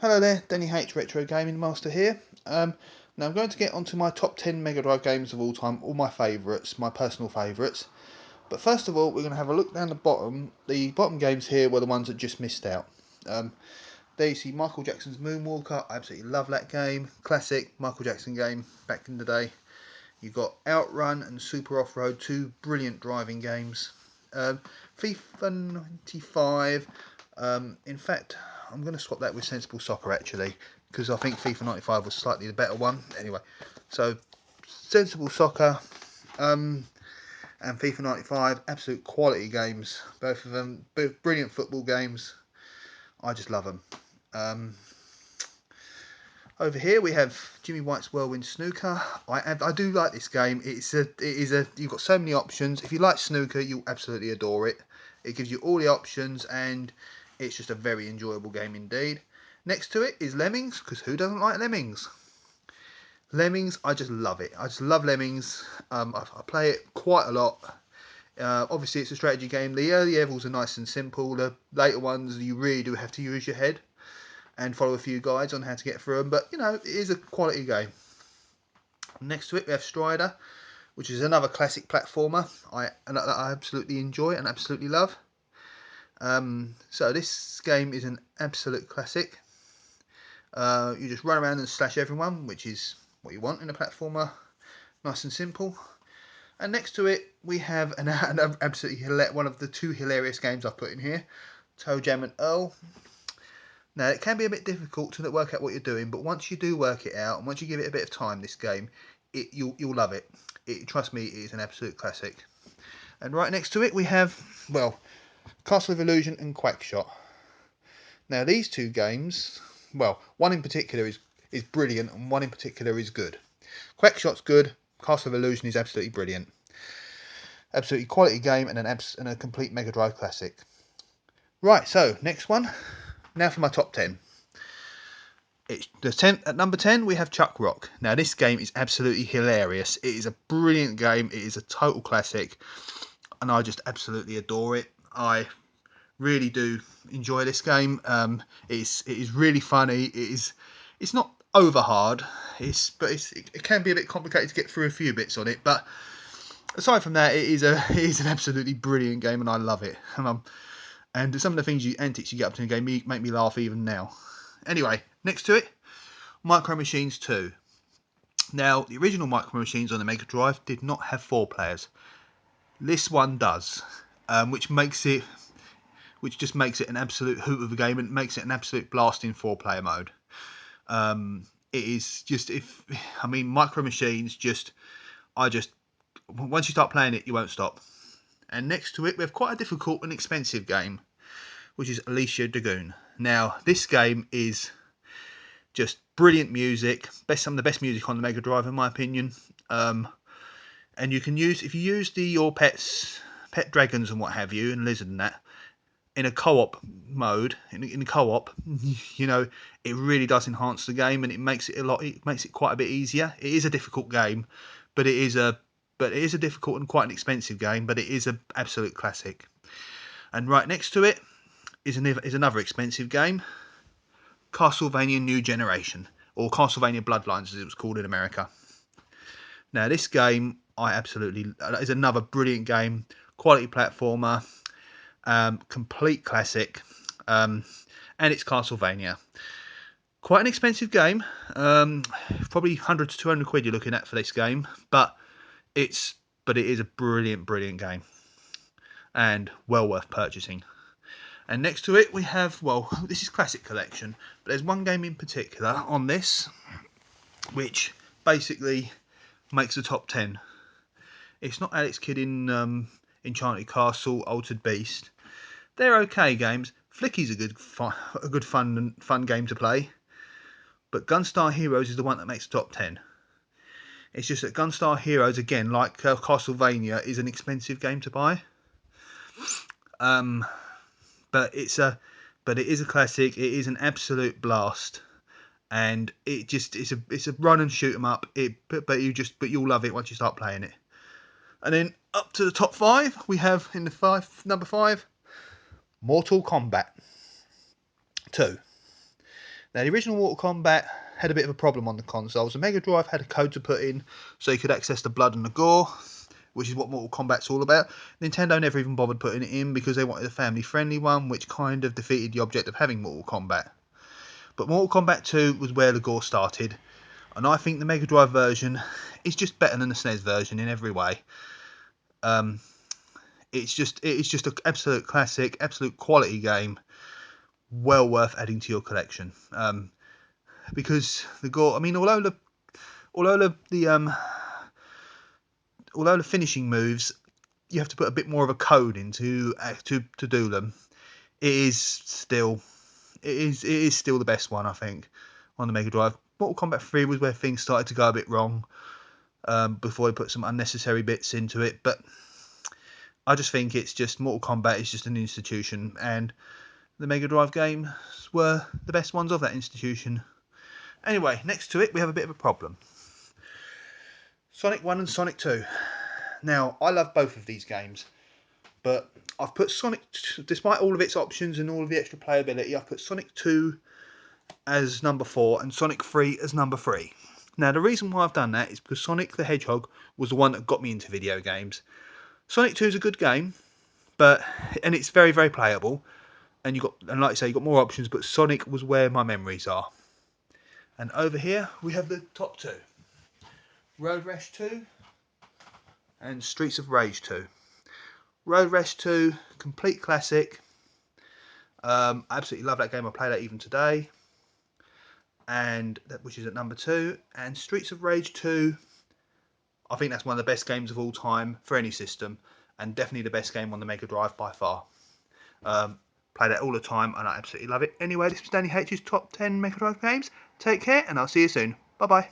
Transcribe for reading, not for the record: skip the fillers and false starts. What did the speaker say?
Hello there, Denny H Retro Gaming Master here. Now I'm going to get onto my top 10 Mega Drive games of all time, all my favourites, my personal favourites. But first of all, we're going to have a look down the bottom. The bottom games here were the ones that just missed out. There you see Michael Jackson's Moonwalker. I absolutely love that game. Classic Michael Jackson game back in the day. You've got Outrun and Super Off-Road, two brilliant driving games. FIFA 95. In fact, I'm going to swap that with Sensible Soccer actually, because I think FIFA 95 was slightly the better one. Anyway, so Sensible Soccer and FIFA 95, absolute quality games. Both of them, both brilliant football games. I just love them. Over here we have Jimmy White's Whirlwind Snooker. I do like this game. You've got so many options. If you like snooker, you'll absolutely adore it. It gives you all the options and it's just a very enjoyable game indeed. Next to it is Lemmings, because who doesn't like Lemmings? Lemmings, I just love it. I just love Lemmings. I play it quite a lot. Obviously it's a strategy game. The early levels are nice and simple. The later ones you really do have to use your head and follow a few guides on how to get through them, but you know, it is a quality game. Next to it we have Strider, which is another classic platformer I absolutely enjoy and absolutely love. So this game is an absolute classic. You just run around and slash everyone, which is what you want in a platformer, nice and simple. And next to it we have an absolutely one of the two hilarious games I've put in here, Toe Jam and Earl. Now it can be a bit difficult to work out what you're doing, but once you do work it out and once you give it a bit of time, this game, you'll love it. Trust me, it is an absolute classic. And right next to it we have, well, Castle of Illusion and Quack Shot. Now these two games, well, one in particular is brilliant and one in particular is good. Quack Shot's good, Castle of Illusion is absolutely brilliant. Absolutely quality game and a complete Mega Drive classic. Right, so next one. Now for my top 10. At number 10 we have Chuck Rock. Now this game is absolutely hilarious. It is a brilliant game. It is a total classic and I just absolutely adore it. I really do enjoy this game. It is really funny. It's not over hard. It can be a bit complicated to get through a few bits on it, but aside from that, it is an absolutely brilliant game and I love it. And some of the antics you get up to in the game make me laugh even now. Anyway, next to it, Micro Machines 2. Now, the original Micro Machines on the Mega Drive did not have 4 players. This one does, which just makes it an absolute hoot of a game and makes it an absolute blast in 4-player mode. It is just, Micro Machines once you start playing it, you won't stop. And next to it, we have quite a difficult and expensive game, which is Alicia Dagoon. Now, this game is just brilliant music, some of the best music on the Mega Drive, in my opinion. And you can if you use your pet dragons and what have you, and lizard and that, in a co-op mode, in co-op, you know, it really does enhance the game and it makes it quite a bit easier. It is a difficult game, but it is a difficult and quite an expensive game, but it is an absolute classic. And right next to it is another expensive game, Castlevania New Generation, or Castlevania Bloodlines as it was called in America. Now this game is another brilliant game, quality platformer, complete classic, and it's Castlevania. Quite an expensive game, probably 100 to 200 quid you're looking at for this game, but it is a brilliant game and well worth purchasing. And next to it we have, well, this is Classic Collection, but there's one game in particular on this which basically makes the top 10. It's not Alex Kidd in Enchanted Castle, Altered Beast. They're okay games. Flicky's a good fun game to play, but Gunstar Heroes is the one that makes the top 10. It's just that Gunstar Heroes, again, like Castlevania, is an expensive game to buy. But it is a classic. It is an absolute blast, and it's a run and shoot 'em up. But you'll love it once you start playing it. And then up to the top 5, we have number 5, Mortal Kombat 2. Now, the original Mortal Kombat had a bit of a problem on the consoles. The Mega Drive had a code to put in so you could access the blood and the gore, which is what Mortal Kombat's all about. Nintendo never even bothered putting it in because they wanted a family-friendly one, which kind of defeated the object of having Mortal Kombat. But Mortal Kombat 2 was where the gore started, and I think the Mega Drive version is just better than the SNES version in every way. It's just an absolute classic, absolute quality game, well worth adding to your collection. Because the gore, I mean, although the finishing moves, you have to put a bit more of a code into to do them. It is still the best one, I think, on the Mega Drive. Mortal Kombat 3 was where things started to go a bit wrong, before they put some unnecessary bits into it. But I just think it's just Mortal Kombat is just an institution, and the Mega Drive games were the best ones of that institution. Anyway, next to it we have a bit of a problem. Sonic 1 and Sonic 2. Now, I love both of these games, but I've put Sonic, despite all of its options and all of the extra playability, I've put Sonic 2 as number 4 and Sonic 3 as number 3. Now, the reason why I've done that is because Sonic the Hedgehog was the one that got me into video games. Sonic 2 is a good game, and it's very, very playable, and like I say, you got more options, but Sonic was where my memories are. And over here we have the top two: Road Rash 2 and Streets of Rage 2. Road Rash 2, complete classic. I absolutely love that game. I play that even today, and which is at number 2. And Streets of Rage 2, I think that's one of the best games of all time for any system, and definitely the best game on the Mega Drive by far. Play that all the time, and I absolutely love it. Anyway, this was Danny H's top 10 Mega Drive games. Take care, and I'll see you soon. Bye bye.